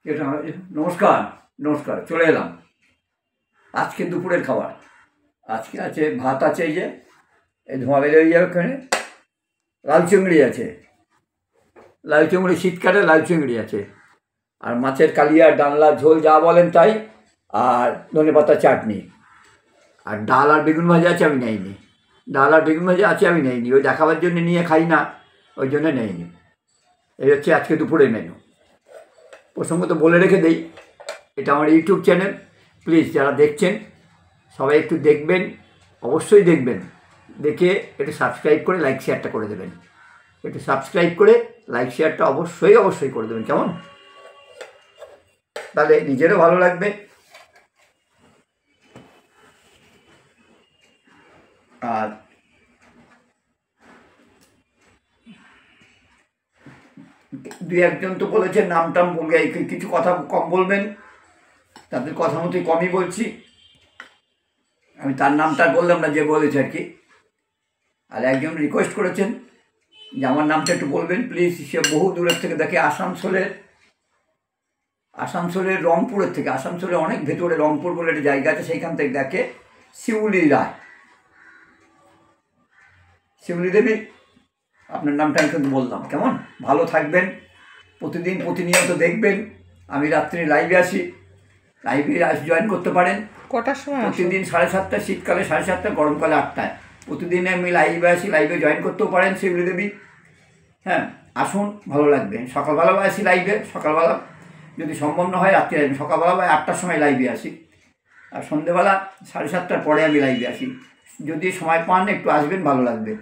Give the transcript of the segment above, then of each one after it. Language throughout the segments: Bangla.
এটা নমস্কার নমস্কার, চলে এলাম। আজকে দুপুরের খাবার আজকে আছে, ভাত আছে, এই যে এই ধোঁয়া বেরিয়ে যাবে ওখানে, লাল চিংড়ি আছে, লাল চিংড়ি শীতকালে লাল চিংড়ি আছে, আর মাছের কালিয়া, ডালনা, ঝোল যা বলেন তাই, আর ধনেপাতা চাটনি, আর ডাল আর বেগুন ভাজা আছে, আমি নেইনি। ডাল আর বেগুন ভাজা আছে, আমি নেইনি, ওই দেখাবার জন্য নিয়ে খাই না, ওই জন্য নেইনি। এই হচ্ছে আজকে দুপুরের মেনু। প্রসঙ্গত বলে রেখে দেই, এটা আমার ইউটিউব চ্যানেল। প্লিজ যারা দেখছেন সবাই একটু দেখবেন, অবশ্যই দেখবেন, দেখে একটু সাবস্ক্রাইব করে লাইক শেয়ারটা করে দেবেন। একটু সাবস্ক্রাইব করে লাইক শেয়ারটা অবশ্যই অবশ্যই করে দেবেন, কেমন? তাহলে নিজেরও ভালো লাগবে, আর দু একজন তো বলেছে নাম টাম বলবে, কিছু কথা কম বলবেন, তাদের কথা মতোই কমই বলছি। আমি তার নামটা বললাম না, যে বলেছে আর কি। আর একজন রিকোয়েস্ট করেছেন যে আমার নামটা একটু বলবেন প্লিজ। সে বহু দূরের থেকে দেখে, আসানসোলের রংপুরের থেকে, আসানসোলের অনেক ভেতরে রংপুর বলে একটা জায়গা আছে, সেইখান থেকে দেখে। শিউলি রায়, শিউলি দেবী, আপনার নামটা আমি কিন্তু বললাম, কেমন? ভালো থাকবেন, প্রতিনিয়ত দেখবেন। আমি রাত্রি লাইভে আসি, লাইভে জয়েন করতে পারেন। কটার সময়? প্রতিদিন 7:30, শীতকালে 7:30, গরমকালে 8টায়। প্রতিদিন আমি লাইভে আসি, লাইভে জয়েন করতেও পারেন শিউলি দেবী। হ্যাঁ, আসুন, ভালো লাগবে। সকালবেলা আসি লাইভে, সকালবেলা যদি সম্ভব না হয় রাত্রে আসবেন। সকালবেলা 8টার সময় লাইভে আসি, আর সন্ধ্যেবেলা 7:30টার পরে আমি লাইভে আসি। যদি সময় পান একটু আসবেন, ভালো লাগবে।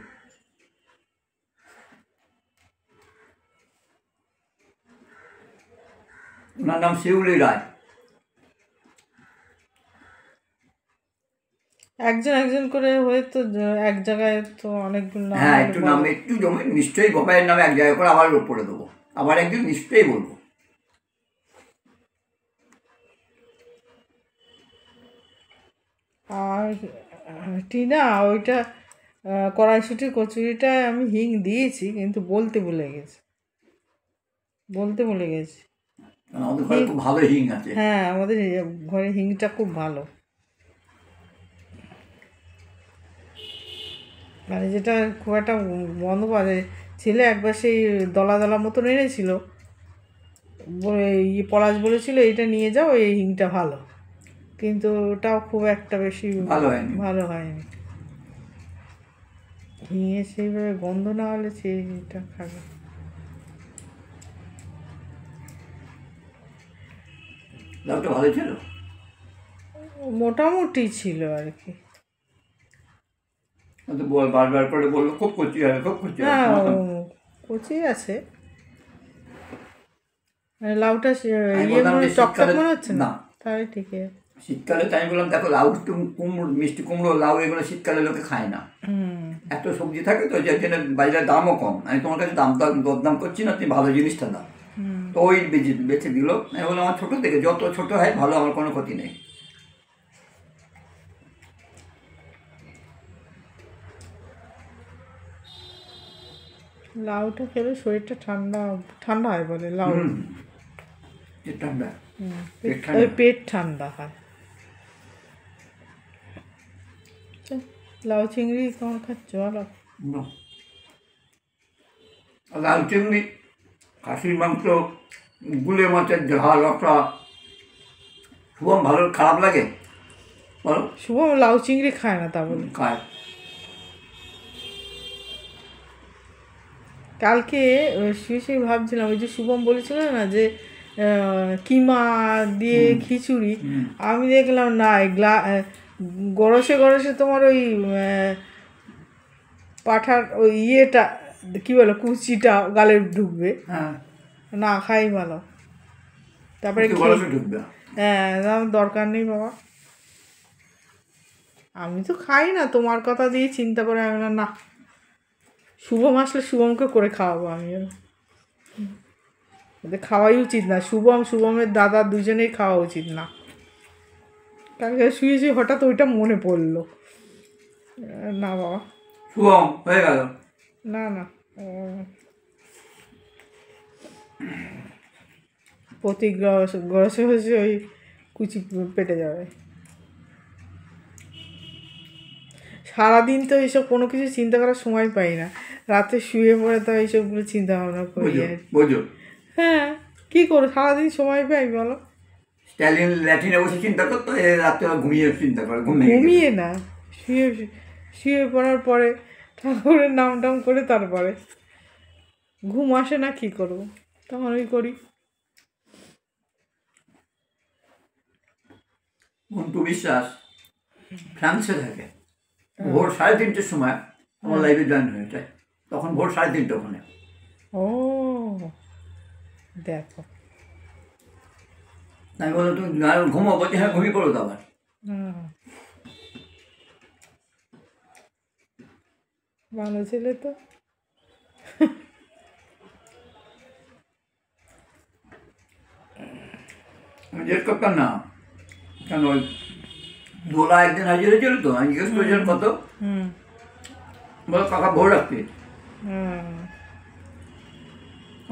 ওনার নাম শিউলি রায়। একজন একজন করে হয়ে তো এক জায়গায় তো অনেকগুলো নাম। হ্যাঁ, একটু নাম একটু জমি নিশ্চয়ই বাবাইয়ের নামে এক জায়গায় করে আবার পড়ে দেবো, আবার একদিন নিশ্চয়ই বলবো। আর টিনা, ওইটা কড়াইশুটির কচুরিটায় আমি হিং দিয়েছি, কিন্তু বলতে ভুলে গেছি। আমাদের ঘরে খুব ভালো হিং আছে। হ্যাঁ, আমাদের ঘরে হিংটা খুব ভালো, মানে যেটা খুব একটা বন্ধ পাওয়া যায়। ছেলে একবার সেই দলা দলা মতন এনেছিল, পলাশ বলেছিল এইটা নিয়ে যাও, এই হিংটা ভালো, কিন্তু ওটাও খুব একটা বেশি ভালো হয়নি। হিঙে সেইভাবে গন্ধ না হলে সেইটা খাবে। লাউটা ভালো ছিল, মোটামুটি ছিল আর কি। বারবার করে বললো খুব কচি হবে, খুব কচি হবে। হ্যাঁ, কচি আছে, লাউটা টকটক মনে হচ্ছে না, তাই ঠিক আছে। শীতকালে তাই বললাম, দেখো লাউ, কুমড়ো, মিষ্টি কুমড়ো, লাউ, এগুলো শীতকালে লোকে খায় না, এত সবজি থাকে তো, যার জন্য বাজারের দামও কম। আমি তোমার কাছে দরদাম করছি না, তুমি ভালো জিনিসটা দাও। তো ওই বেঁচে দিল। আমি বললাম আমার ছোটো থেকে, যত ছোটো হয় ভালো, আমার কোনো ক্ষতি নেই। লাউটা খেলে শরীরটা ঠান্ডা ঠান্ডা হয় বলে, লাউ ঠান্ডা, পেট ঠান্ডা হয়। লাউ চিংড়ি কেমন খাচ্ছ? ভালো। লাউ চিংড়ি, খাসির মাংস, গুলে মাছের ঝাল রসা, শুভম ভালো, খারাপ লাগে বলো? শুভম লাউ চিংড়ি খায় না, তা বলে খায়। কালকে শুয়ে ভাবছিলাম, ওই যে শুভম বলেছিল না যে কিমা দিয়ে খিচুড়ি, আমি দেখলাম না, গরসে গরসে তোমার ওই পাঠার ওই ইয়েটা কী বলো, কুচিটা গালে ঢুকবে। না, খাই ভালো। তারপরে হ্যাঁ, দরকার নেই বাবা, আমি তো খাই না, তোমার কথা দিয়ে চিন্তা করে আমি না, শুভম আসলে শুভমকে করে খাওয়াবো আমি। ওদের খাওয়াই উচিত না, শুভমের দাদা দুজনেই খাওয়া উচিত না। কালকে শুয়েছি, হঠাৎ ওইটা মনে পড়লো। না বাবা, শুভম হয়ে গেল, না না, প্রতি গরসে গরসে ওই কুচি পেটে যাবে। সারাদিন তো এইসব কোনো কিছু চিন্তা করার সময় পাই না, রাতে শুয়ে পড়ে তো এইসবগুলো চিন্তা ভাবনা করি আর কি। বোঝো হ্যাঁ, কী করো, সারাদিন সময় পাই বলো? স্ট্যালিন ল্যাটিনে বসে চিন্তা করতো, এ রাত্রে ঘুমিয়ে চিন্তা করে, ঘুমিয়ে ঘুমিয়ে না, শুয়ে শুয়ে পড়ার পরে ঠাকুরের নাম টাম করে তারপরে ঘুম আসে না, কী করবো, তখন ওই করি। মন্টু বিশ্বাস ফ্রান্সে থাকে, ভোর 3:30-র সময় আমার লাইফে জয়েন হয়েছে, তখন ভোর 3:30 ওখানে। ও দেখো, আমি বললাম তুমি ঘুমো, বলছি হ্যাঁ ঘুমিয়ে পড়ো তো আবার। ভালো ছেলে তো। আমি জিজ্ঞেস করতাম না কেন, ওই দোলা একদিন হাজির হয়েছিল তো, আমি জিজ্ঞেস করেছিলাম কত, বলো কাকা ভোর রাখতে।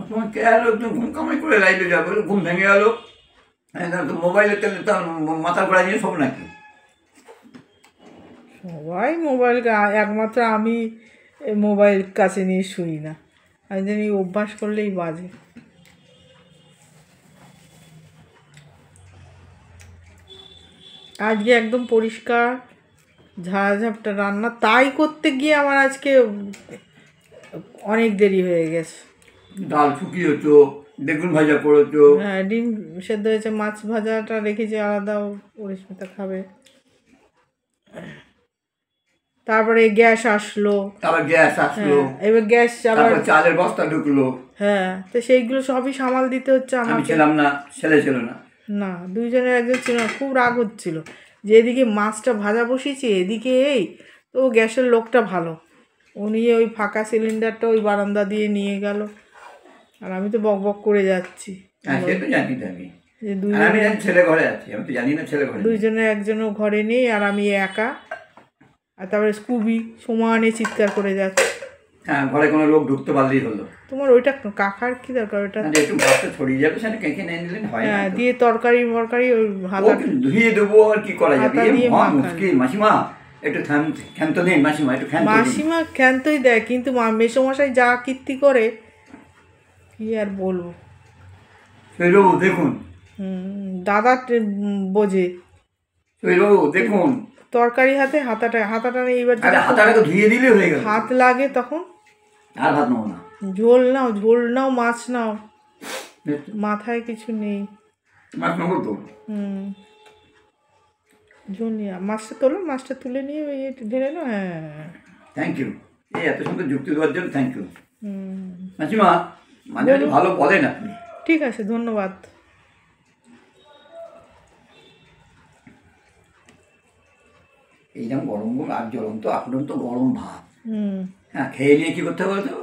তোমার কে এলো, তুমি ঘুম কামাই করে লাইটে যাবো, ঘুম ভেঙে গেলো, তো মোবাইলের তেলে তার মাথা ঘোরা নিয়ে সব নাকি। সবাই মোবাইল, একমাত্র আমি মোবাইল কাছে নিয়ে শুই না, আমি জানি অভ্যাস করলেই বাজে। আজকে একদম পরিষ্কার ঝাড়ঝাপটা রান্না, তাই করতে গিয়ে আমার আজকে অনেক দেরি হয়ে গেছে। ডাল শুকিয়েছো, বেগুন ভাজা করেছো, হ্যাঁ ডিম সেদ্ধ হয়েছে, মাছ ভাজাটা রেখেছি আলাদা, পরিস্মিতা খাবে। তারপরে গ্যাস আসলো, তারপর গ্যাস আসলো, এবার গ্যাস আবার চালের বস্তা ঢুকলো, হ্যাঁ, তো সেইগুলো সবই সামাল দিতে হচ্ছে আমি আমাকে। ছিলাম না, ছেলে ছিল না, না, দুইজনের একজন ছিল না, খুব রাগ হচ্ছিল যে এদিকে মাছটা ভাজা বসিয়েছি, এদিকে এই তো গ্যাসের লোকটা ভালো, উনি ওই ফাঁকা সিলিন্ডারটা ওই বারান্দা দিয়ে নিয়ে গেল, আর আমি তো বক বক করে যাচ্ছি। হ্যাঁ সে তো জানি তো আমি, যে আর আমি জানি ছেলে ঘরে আছে, আমি তো জানি না ছেলে ঘরে নেই। দুইজনের একজনও ঘরে নেই, আর আমি একা, আর তারপরে স্কুবি সমানে চিৎকার করে যাচ্ছে। হ্যাঁ ঘরে কোনো লোক ঢুকতে পারলেই হলো। তোমার ওইটা কাকার কি দরকার, ওইটা একটু ভাতটা ছড়িয়ে যাবে, সেটা কেঁকে নিয়ে নিলেন হয় না হ্যাঁ তো। দিয়ে তরকারি মরকারি ওই হাতা ধুয়ে দেবো আর কি করা যাবে, হাতা দিয়ে মাখানো। মুশকিল। মাসিমা একটু ক্ষান্ত দিন, মাসিমা একটু ক্ষান্ত দিন। মাসিমা ক্ষান্তই দেয়, কিন্তু মেসোমশাই যা কীর্তি করে কি আর বলবো। শৈলবাবু দেখুন, দাদা বোঝে, শৈলবাবু দেখুন, তরকারি হাতে হাতাটা নেই, এবার আরে হাতাটাকে ধুয়ে দিলে হয়ে গেল, হাত লাগে তখন। আর ভাত নেবো না, ঝোল নাও মাছ নাও, মাথায় কিছু নেই। মাছ নেবো তো, ঝোল নিয়ে মাছটা তোলো, মাছটা তুলে নিয়ে ওই ঢেলে নাও। হ্যাঁ থ্যাংক ইউ, এই এত সুন্দর যুক্তি দেওয়ার জন্য থ্যাংক ইউ। মাসিমা মাঝে মাঝে ভালো বলেন আপনি। ঠিক আছে, ধন্যবাদ। এই যেমন গরম আর জ্বলন্ত তো গরম ভাত, হ্যাঁ খেয়ে নিয়ে কি করতে হবে বলতো,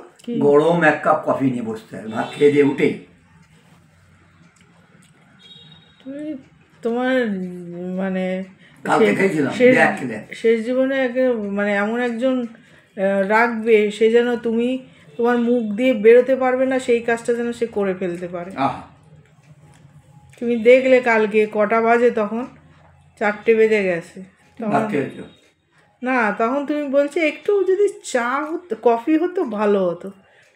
গরম 1 কাপ কফি নিয়ে বসতে হবে, ভাত খেয়ে দিয়ে উঠেই। তোমার মানে কালকে খেয়েছিলাম, শেষ জীবনে মানে এমন একজন রাখবে, সে যেন তোমার মুখ দিয়ে বেরোতে পারবে না, সেই কাজটা যেন সে করে ফেলতে পারে। তুমি দেখলে কালকে কটা বাজে, তখন 4টে বেজে গেছে তখন। না তখন তুমি বলছো একটু যদি চা হতো, কফি হতো ভালো হতো,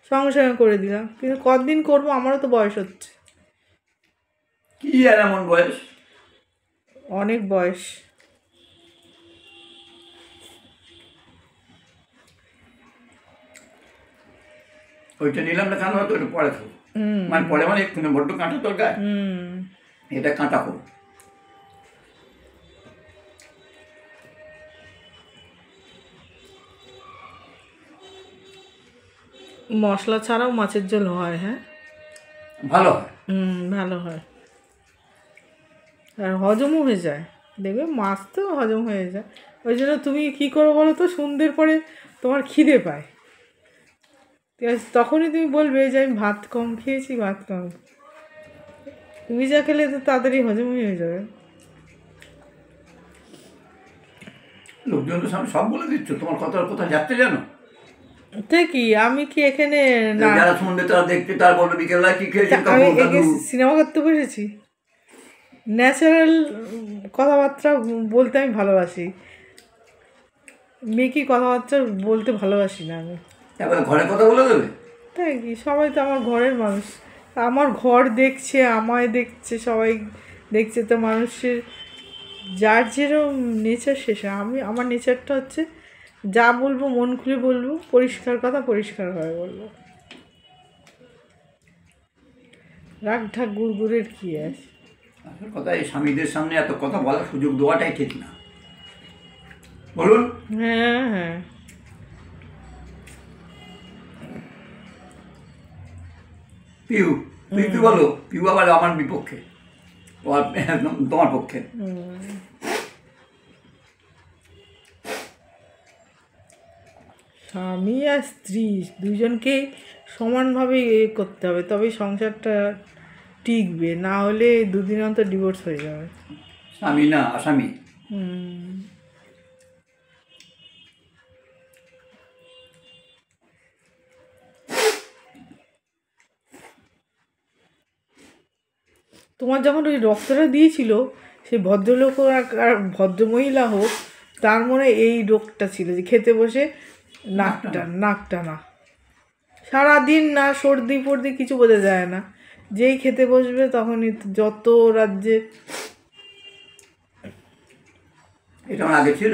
সঙ্গে সঙ্গে করে দিলাম, কিন্তু কতদিন করবো, আমারও তো বয়স হচ্ছে। কি আর এমন বয়স, অনেক বয়স। ওইটা নিলাম না কেন, হয়তো ওটা পরে খাবো, মানে পরে মানে এক্ষুনি বড্ড কাঁটা দরকার, এটা কাঁটা করো। মশলা ছাড়াও মাছের ঝোল হয়, হ্যাঁ ভালো হয়, ভালো হয়, আর হজমও হয়ে যায়, দেখবে মাছ তো হজম হয়ে যায়। ওই জন্য তুমি কী করো বলো তো, সন্ধ্যের পরে তোমার খিদে পায়, ঠিক আছে, তখনই তুমি বলবে যে আমি ভাত কম খেয়েছি, ভাত কম। তুমি যা খেলে তো তাড়াতাড়ি হজম হয়ে যাবে। লোকজন তো সামনে সব বলে দিচ্ছ, তোমার কথা কোথায় যাচ্ছে জানো, কি আমি কি এখানে না যারা শুনবে তারা দেখতে, তারা বলবে বিকেলবেলা কি খেয়েছেন আমি কাকু একে দাদু। সিনেমা করতে বসেছি? ন্যাচারাল কথাবার্তা বলতে আমি ভালোবাসি, মেকি কথাবার্তা বলতে ভালোবাসি না আমি। তারপরে ঘরে কথা বলে দেবে। তাই কি, সবাই তো আমার ঘরের মানুষ, আমার ঘর দেখছে, আমায় দেখছে, সবাই দেখছে, তো মানুষের যার যেরকম নেচার শেষে আমার নেচারটা হচ্ছে যা বলবো মন খুলে বলবো, পরিষ্কার কথা পরিষ্কারভাবে বলবো, রাগ ঢাক গুড়গুড়ের কী আছে। আসল কথা, এই স্বামীদের সামনে এত কথা বলার সুযোগ দেওয়াটাই ঠিক না, বলুন। হ্যাঁ হ্যাঁ, পিউ, তুই কি বলো? পিউ আবার আমার বিপক্ষে, ও একদম তোমার পক্ষে। স্বামী আর স্ত্রী দুজনকেই সমানভাবে করতে হবে, তবেই সংসারটা টিকবে, না হলে দুদিন অন্তর ডিভোর্স হয়ে যাবে। স্বামী না আসামি। তোমার যখন ওই রক্তটা দিয়েছিল, সেই ভদ্রলোক হোক আর ভদ্রমহিলা হোক, তার মনে এই রোগটা ছিল যে খেতে বসে নাকটা না, সারাদিন না সর্দি ফর্দি কিছু বোঝা যায় না, যেই খেতে বসবে তখনই যত রাজ্যে। এটা আমার আগে ছিল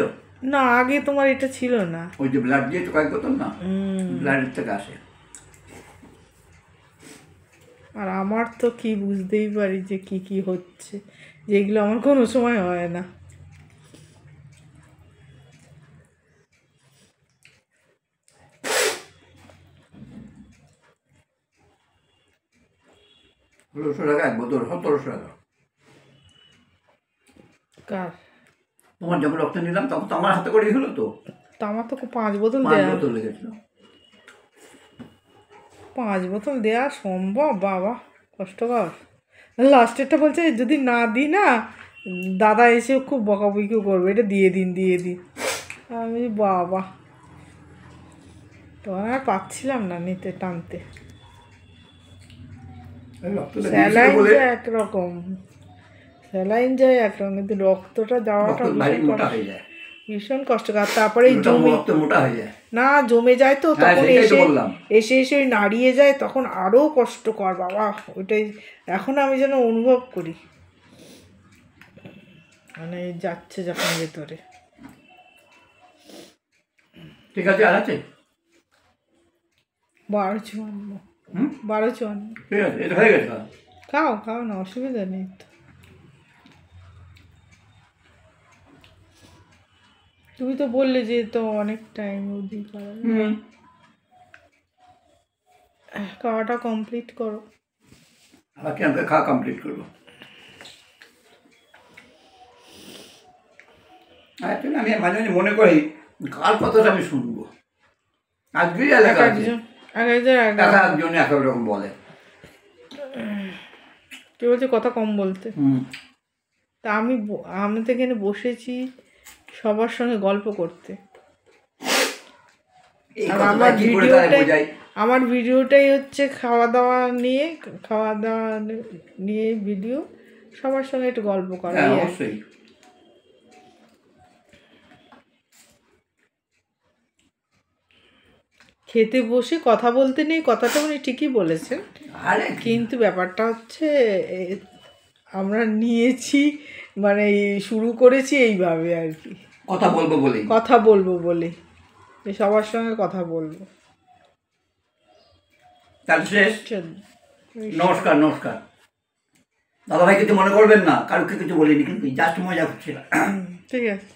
না, আগে তোমার এটা ছিল না। ওই যে ব্লাড দিয়ে তো কয়েক বোতল না, ব্লাডের থেকে আসে। আর আমার তো কি বুঝতেই পারি যে কি কি হচ্ছে, যেগুলো আমার কোনো সময় হয় না। ষোলোশো টাকা এক বোতল, 1700 টাকা। কার? তোমার যখন রক্ত নিলাম তখন তো আমার হাতে করেই হলো তো। তা আমার তো 5 বোতল 5 দেয়া, বোতল লেগেছিল। 5 বোতল দেওয়া সম্ভব? বাবা কষ্টকর। লাস্টেরটা বলছে যদি না দিই না, দাদা এসে খুব বকাবকিও করবে, এটা দিয়ে দিন দিয়ে দিন। আমি বাবা, তখন আর পাচ্ছিলাম না নিতে, টানতে। রক্তটা স্যালাইন যায় একরকম, স্যালাইন যায় একরকম, কিন্তু রক্তটা যাওয়াটা ভারী মোটা হয়ে যায়, ভীষণ কষ্টকর। তারপরে রক্ত মোটা হয়ে যায়, না জমে যায় তো, তখন সেটাই তো এসে বললাম। এসে এসে ওই নাড়িয়ে যায়, তখন আরও কষ্টকর বাবা। ওইটাই এখন আমি যেন অনুভব করি, মানে যাচ্ছে যখন ভেতরে। ঠিক আছে, আর আছে 1254, 1254। ঠিক আছে, এটা হয়ে গেছে। খাও খাও না, অসুবিধা নেই তো। তুমি তো বললে যে তো অনেক টাইম অবধি করা, খাওয়াটা কমপ্লিট করো। আবার কি আমাকে খাওয়া কমপ্লিট করবো? অ্যাকচুয়ালি আমি মাঝে মাঝে মনে করি কার কথাটা আমি শুনবো। আজকেই এলাকা আছে, একজন এক এক রকম বলে। কেউ বলছে কথা কম বলতে, তা আমি তো এখানে বসেছি সবার সঙ্গে গল্প করতে। আর আমার ভিডিওটাই হচ্ছে খাওয়া দাওয়া নিয়ে ভিডিও, সবার সঙ্গে একটু গল্প করা। অবশ্যই। খেতে বসে কথা বলতে নেই, কথাটা উনি ঠিকই বলেছেন, কিন্তু ব্যাপারটা হচ্ছে আমরা নিয়েছি, মানে শুরু করেছি এইভাবে আর কি, কথা বলবো বলে সবার সঙ্গে কথা বলবো। তাহলে শেষ। নমস্কার। দাদা ভাই কিছু মনে করবেন না, কারোকে কিছু বলিনি, কিন্তু জাস্ট মজা করছিলাম। ঠিক আছে।